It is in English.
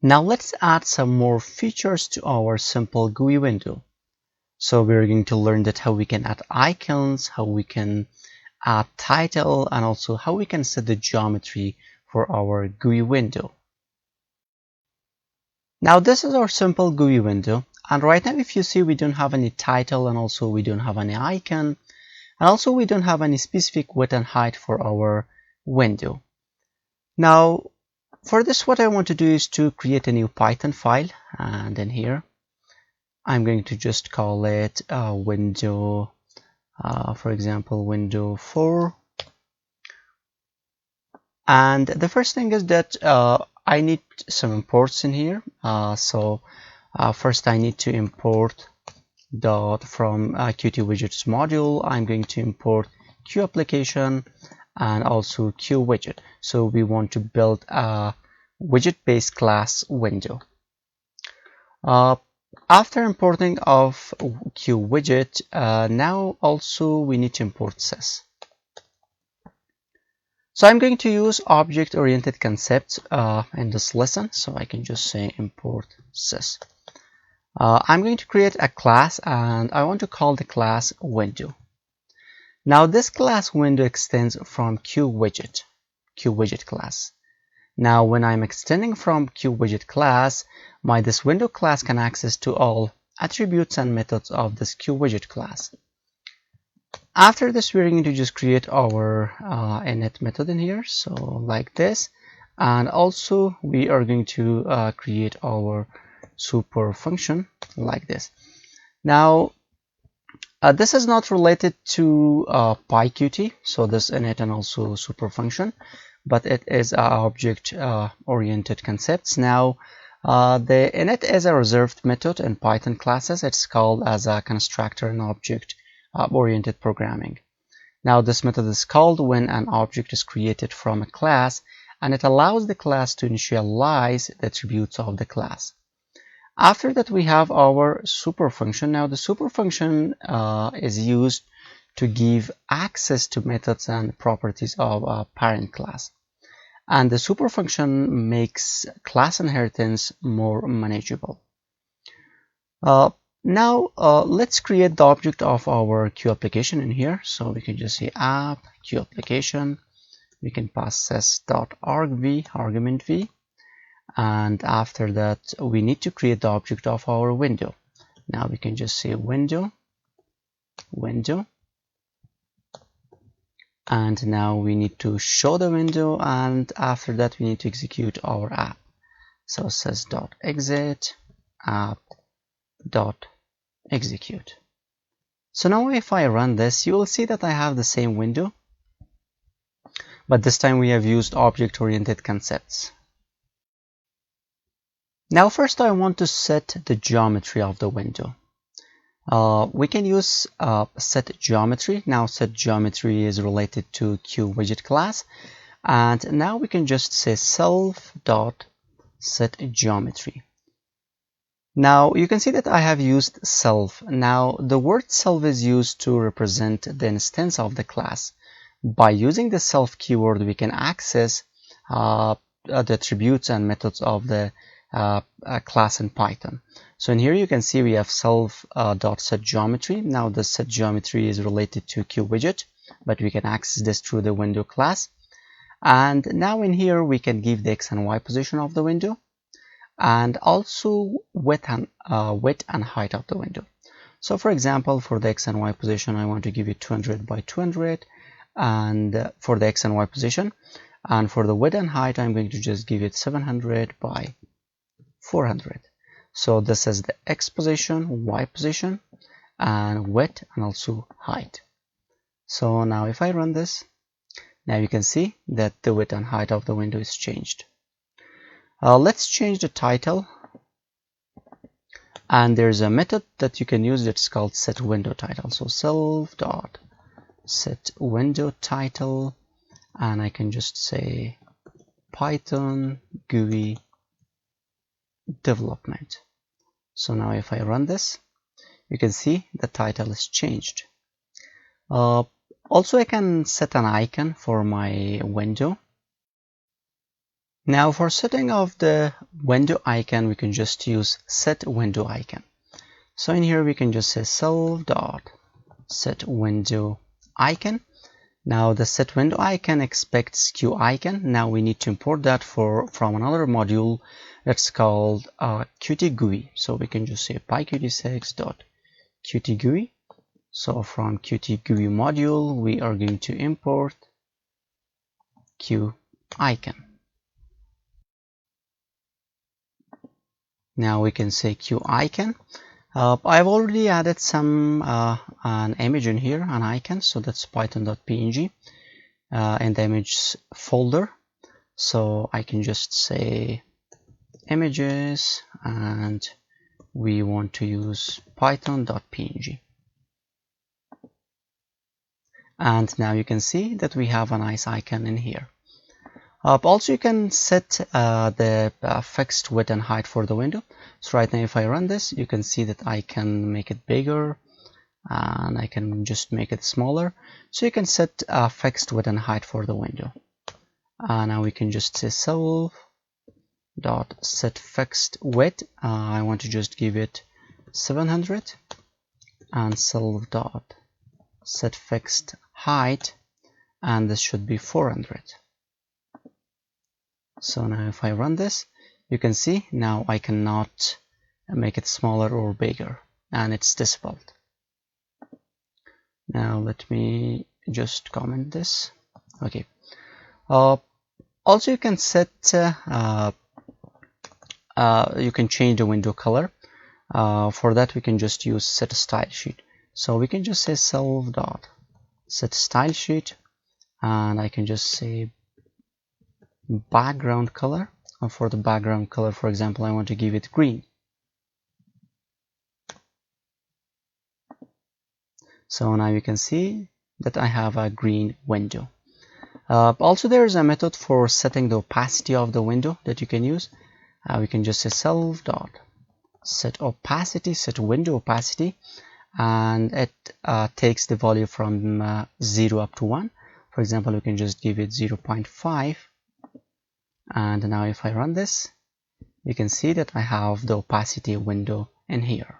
Now let's add some more features to our simple GUI window. So we're going to learn that how we can add icons, how we can add title, and also how we can set the geometry for our GUI window. Now this is our simple GUI window, and right now if you see, we don't have any title, and also we don't have any icon, and also we don't have any specific width and height for our window. Now for this, what I want to do is to create a new Python file, and then here I'm going to just call it window, for example, window 4. And the first thing is that I need some imports in here. First I need to import from Qt widgets module. I'm going to import Q application and also Q widget. So we want to build a widget based class window. After importing of Q widget, now also we need to import sys. So I'm going to use object oriented concepts in this lesson, so I can just say import sys. I'm going to create a class, and I want to call the class window. Now this class window extends from Q widget class. Now when I'm extending from Q widget class, this window class can access to all attributes and methods of this Q widget class. After this, we're going to just create our init method in here, so like this, and also we are going to create our super function like this. Now this is not related to PyQt, so this init and also super function, but it is object oriented concepts. Now the init is a reserved method in Python classes. It's called as a constructor and object oriented programming. Now this method is called when an object is created from a class, and it allows the class to initialize the attributes of the class. After that, we have our super function. Now the super function is used to give access to methods and properties of a parent class, and the super function makes class inheritance more manageable. Now let's create the object of our Q application in here. So we can just say app Q application. We can pass sys.argv argument v, and after that we need to create the object of our window. Now we can just say window, and now we need to show the window, and after that we need to execute our app. So sys.exit app.execute. So now if I run this, you will see that I have the same window, but this time we have used object oriented concepts. Now first I want to set the geometry of the window. We can use set geometry. Now set geometry is related to Q widget class, and now we can just say self.set geometry. Now you can see that I have used self. Now the word self is used to represent the instance of the class. By using the self keyword, we can access the attributes and methods of the class in Python. So in here you can see we have self.set geometry. Now the set geometry is related to Q widget, but we can access this through the window class. And now in here we can give the x and y position of the window, and also width and height of the window. So for example, for the x and y position, I want to give it 200 by 200, and for the x and y position, and for the width and height, I'm going to just give it 700 by 400. So this is the x position, y position, and width, and also height. So now if I run this, now you can see that the width and height of the window is changed. Let's change the title, and there's a method that you can use that's called set window title. So self.set window title, and I can just say Python GUI Development. So now if I run this, you can see the title is changed. Also I can set an icon for my window. Now for setting of the window icon, we can just use set window icon. So in here we can just say self dot set window icon. Now the set window icon expects Q icon. Now we need to import that from another module that's called Qt GUI. So we can just say PyQt6 Qt GUI. So from Qt GUI module, we are going to import Q icon. Now we can say Q icon. I've already added an image in here, an icon, so that's python.png in the image folder. So I can just say images, and we want to use python.png. And now you can see that we have a nice icon in here. Also, you can set the fixed width and height for the window. So right now, if I run this, you can see that I can make it bigger, and I can just make it smaller. So you can set fixed width and height for the window. Now we can just say self dot set fixed width. I want to just give it 700, and self dot set fixed height, and this should be 400. So now if I run this, you can see now I cannot make it smaller or bigger, and it's disabled. Now let me just comment this. Okay. Also you can set you can change the window color. For that we can just use set style sheet. So we can just say self dot set style sheet, and I can just say background color. For the background color, for example, I want to give it green. So now you can see that I have a green window. Also, there is a method for setting the opacity of the window that you can use. We can just say self dot set opacity, set window opacity, and it takes the value from 0 up to 1. For example, we can just give it 0.5. And now if I run this, you can see that I have the opacity window in here.